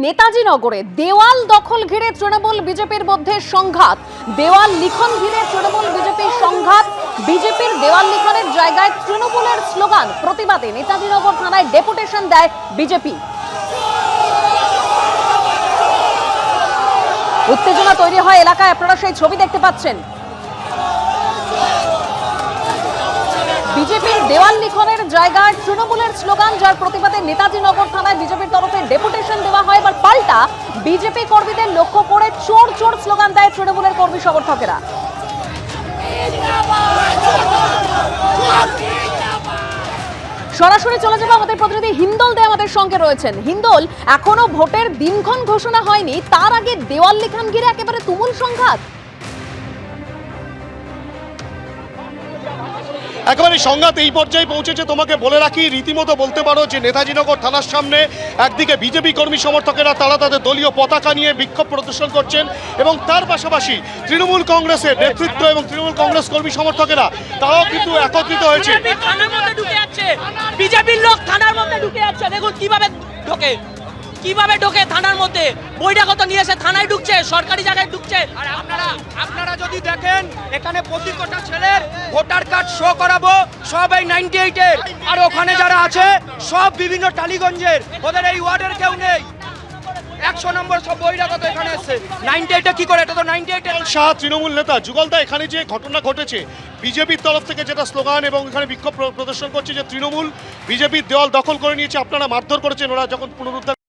নেতাজি নগরে দেওয়াল দখল ঘিরে তৃণমূল বিজেপির মধ্যে সংঘাত। দেওয়াল লিখন ঘিরে তৃণমূল বিজেপির সংঘাত। বিজেপির দেওয়াল লিখনের জায়গায় তৃণমূলের স্লোগান। প্রতিবাদে নেতাজি নগর থানায় ডেপুটেশন দেয় বিজেপি। উত্তেজনা তৈরি হয় এলাকায়, আপনারা সেই ছবি দেখতে পাচ্ছেন। বিজেপির দেওয়াল লিখনের জায়গায় তৃণমূলের স্লোগান, যার প্রতিবাদে নেতাজি নগর থানায় বিজেপির তরফে ডেপুটেশন দেওয়া হয়। এবার পাল্টা বিজেপি কর্মীদের লক্ষ্য করে চোর চোর স্লোগান দেয় তৃণমূলের কর্মী সমর্থকেরা। সরাসরি চলে যাবে আমাদের প্রতিনিধি হিন্দল দে আমাদের সঙ্গে রয়েছেন। হিন্দল, এখনো ভোটের দিনক্ষণ ঘোষণা হয়নি, তার আগে দেওয়াল লিখন ঘিরে একেবারে তুমুল সংঘাত। একেবারে সংঘাত এই পর্যায়ে পৌঁছেছে। তোমাকে বলে রাখি, রীতিমতো বলতে পারো যে নেতাজিনগর থানার সামনে একদিকে বিজেপি কর্মী সমর্থকেরা তারা তাদের দলীয় পতাকা নিয়ে বিক্ষোভ প্রদর্শন করছেন, এবং তার পাশাপাশি তৃণমূল কংগ্রেসের নেতৃত্ব এবং তৃণমূল কংগ্রেস কর্মী সমর্থকেরা তারাও কিন্তু একত্রিত হয়েছে। বিজেপির লোক থানার মধ্যে ঢুকে যাচ্ছে, দেখুন কিভাবে ঢোকে থানার মধ্যে। বৈরাগত নিয়ে এসে থানায় ঢুকছে, সরকারি জায়গায় ঢুকছে। আর আপনারা যদি দেখেন এখানে প্রতি কটা ছেলের ভোটার কার্ড শো করাবো, সব এই 98 এর, আর ওখানে যারা আছে সব বিভিন্ন টালিগঞ্জের, ওদের এই ওয়ার্ডের কেউ নেই। 100 নম্বর সব বৈরাগত এখানে এসেছে। 98 কি করে? এটা তো 98 এর শাহ তৃণমূল নেতা যুগলদা, এখানে যে ঘটনা ঘটেছে বিজেপির তরফ থেকে যেটা স্লোগান এবং এখানে বিক্ষোভ প্রদর্শন করছে যে তৃণমূল বিজেপির দেওয়াল দখল করে নিয়েছে, আপনারা মারধর করেছেন, ওরা যখন পুনরুদ্ধার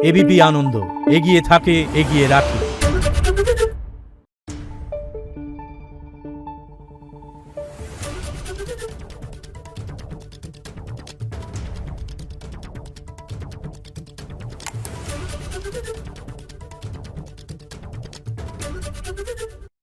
এবিপি আনন্দ, এগিয়ে থাকে, এগিয়ে রাখে।